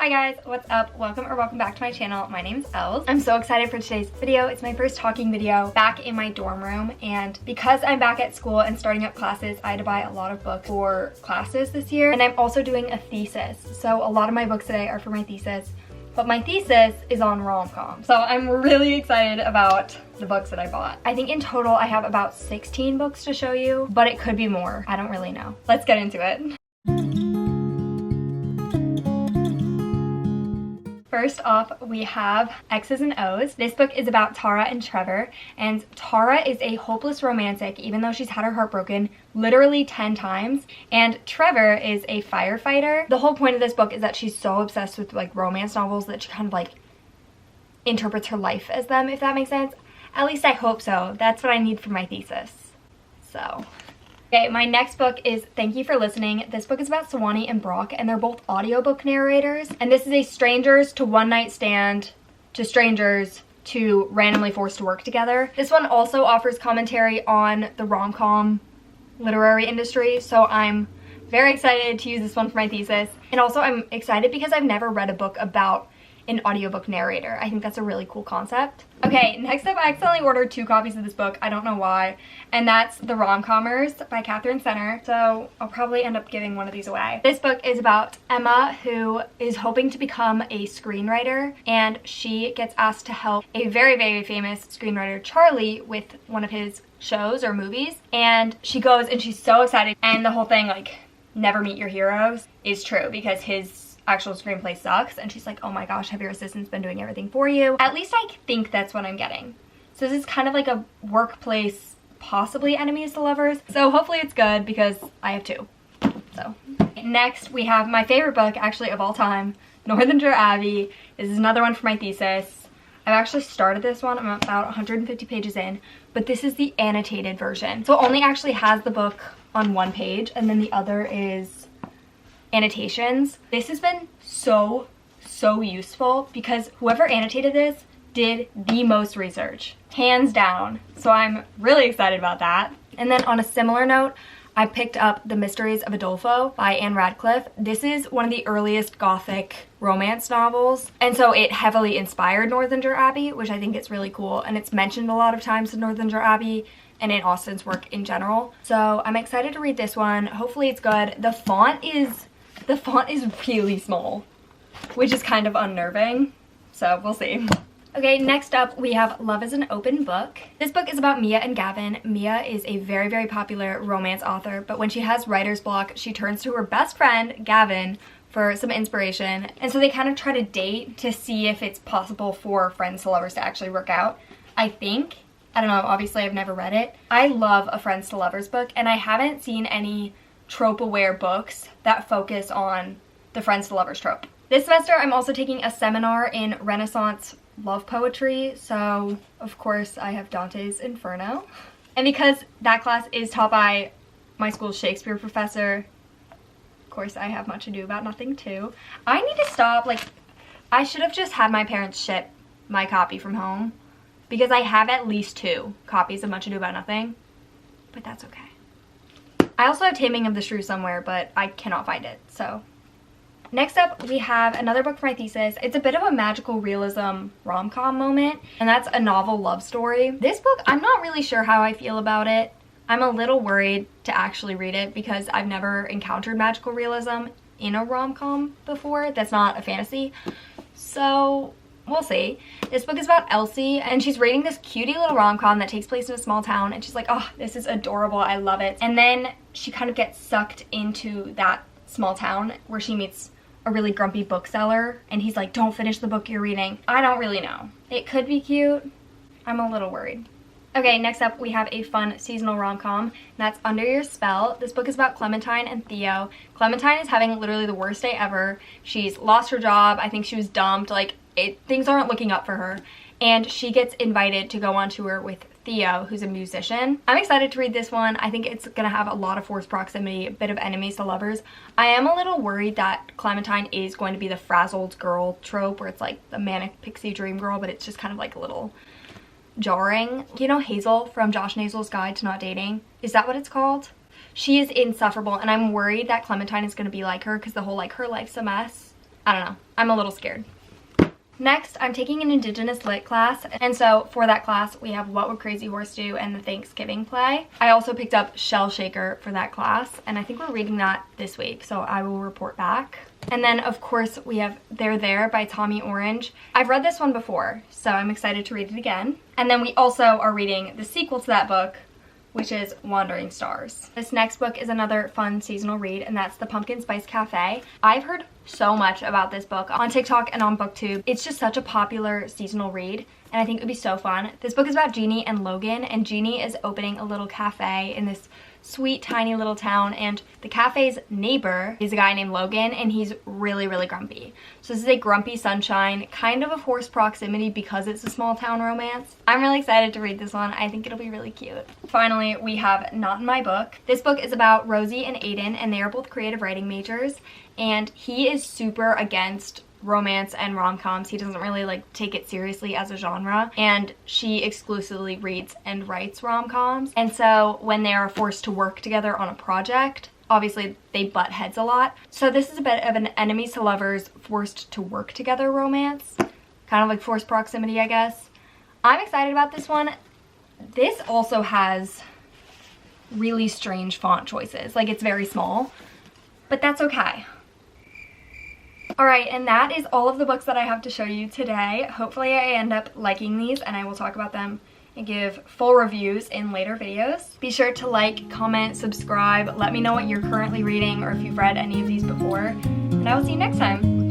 Hi guys, what's up? Welcome back to my channel. My name's Els. I'm so excited for today's video. It's my first talking video back in my dorm room, and because I'm back at school and starting up classes, I had to buy a lot of books for classes this year, and I'm also doing a thesis. So a lot of my books today are for my thesis, but my thesis is on rom-com. So I'm really excited about the books that I bought. I think in total I have about 16 books to show you, but it could be more. I don't really know. Let's get into it. First off, we have X's and O's. This book is about Tara and Trevor, and Tara is a hopeless romantic even though she's had her heart broken literally 10 times, and Trevor is a firefighter. The whole point of this book is that she's so obsessed with like romance novels that she kind of like interprets her life as them, if that makes sense. At least I hope so. That's what I need for my thesis. So okay, my next book is Thank You for Listening. This book is about Sawani and Brock, and they're both audiobook narrators. And this is a strangers to one night stand to strangers to randomly forced to work together. This one also offers commentary on the rom-com literary industry, so I'm very excited to use this one for my thesis. And also I'm excited because I've never read a book about an audiobook narrator. I think that's a really cool concept. Okay, next up, I accidentally ordered 2 copies of this book. I don't know why. And that's The Rom-Commers by Katherine Center. So I'll probably end up giving one of these away. This book is about Emma, who is hoping to become a screenwriter, and she gets asked to help a very, very famous screenwriter, Charlie, with one of his shows or movies. And she goes and she's so excited. And the whole thing, like, never meet your heroes, is true because his actual screenplay sucks, and she's like, oh my gosh, have your assistants been doing everything for you? At least I think that's what I'm getting. So this is kind of like a workplace, possibly enemies to lovers. So hopefully it's good because I have 2. So next we have my favorite book actually of all time, Northanger Abbey. This is another one for my thesis. I've actually started this one. I'm about 150 pages in, but this is the annotated version. So it only actually has the book on one page, and then the other is annotations. This has been so useful because whoever annotated this did the most research, hands down. So I'm really excited about that. And then on a similar note, I picked up The Mysteries of Udolpho by Anne Radcliffe. This is one of the earliest Gothic romance novels, and so it heavily inspired Northanger Abbey, which I think is really cool, and it's mentioned a lot of times in Northanger Abbey and in Austen's work in general. So I'm excited to read this one. Hopefully it's good. The font is really small, which is kind of unnerving, so we'll see. Okay, next up we have Love is an Open Book. This book is about Mia and Gavin. Mia is a very, very popular romance author, but when she has writer's block, she turns to her best friend, Gavin, for some inspiration. And so they kind of try to date to see if it's possible for friends to lovers to actually work out. I think. I don't know, obviously I've never read it. I love a friends to lovers book, and I haven't seen any trope-aware books that focus on the friends to lovers trope. This semester I'm also taking a seminar in Renaissance love poetry, so of course I have Dante's Inferno. And because that class is taught by my school's Shakespeare professor, of course I have Much Ado About Nothing too. I need to stop, like, I should have just had my parents ship my copy from home, because I have at least 2 copies of Much Ado About Nothing, but that's okay. I also have Taming of the Shrew somewhere, but I cannot find it, so. Next up, we have another book for my thesis. It's a bit of a magical realism rom-com moment, and that's A Novel Love Story. This book, I'm not really sure how I feel about it. I'm a little worried to actually read it because I've never encountered magical realism in a rom-com before. That's not a fantasy, so we'll see. This book is about Elsie, and she's reading this cutie little rom-com that takes place in a small town, and she's like, oh, this is adorable, I love it. And then she kind of gets sucked into that small town where she meets a really grumpy bookseller, and he's like, don't finish the book you're reading. I don't really know. It could be cute. I'm a little worried. Okay, next up we have a fun seasonal rom-com, and that's Under Your Spell. This book is about Clementine and Theo. Clementine is having literally the worst day ever. She's lost her job. I think she was dumped. Like, things aren't looking up for her, and she gets invited to go on tour with Theo, who's a musician. I'm excited to read this one. I think it's gonna have a lot of forced proximity, a bit of enemies to lovers. I am a little worried that Clementine is going to be the frazzled girl trope, where it's like the manic pixie dream girl, but it's just kind of like a little jarring. You know Hazel from Josh and Hazel's Guide to Not Dating? Is that what it's called? She is insufferable, and I'm worried that Clementine is gonna be like her, because the whole like her life's a mess I don't know. I'm a little scared. Next, I'm taking an Indigenous Lit class, and so for that class, we have What Would Crazy Horse Do and the Thanksgiving play. I also picked up Shell Shaker for that class, and I think we're reading that this week, so I will report back. And then, of course, we have They're There by Tommy Orange. I've read this one before, so I'm excited to read it again. And then we also are reading the sequel to that book, which is Wandering Stars. This next book is another fun seasonal read, and that's The Pumpkin Spice Cafe. I've heard so much about this book on TikTok and on BookTube. It's just such a popular seasonal read, and I think it would be so fun. This book is about Jeannie and Logan, and Jeannie is opening a little cafe in this sweet tiny little town, and the cafe's neighbor is a guy named Logan, and he's really, really grumpy. So this is a grumpy sunshine, kind of a forced proximity because it's a small town romance. I'm really excited to read this one. I think it'll be really cute. Finally, we have Not in My Book. This book is about Rosie and Aiden, and they are both creative writing majors, and he is super against romance and rom-coms. He doesn't really like take it seriously as a genre, and she exclusively reads and writes rom-coms. And so when they are forced to work together on a project, obviously they butt heads a lot. So this is a bit of an enemies to lovers, forced to work together romance, kind of like forced proximity, I guess. I'm excited about this one. This also has really strange font choices. Like, it's very small, but that's okay. Alright, and that is all of the books that I have to show you today. Hopefully I end up liking these, and I will talk about them and give full reviews in later videos. Be sure to like, comment, subscribe. Let me know what you're currently reading or if you've read any of these before. And I will see you next time.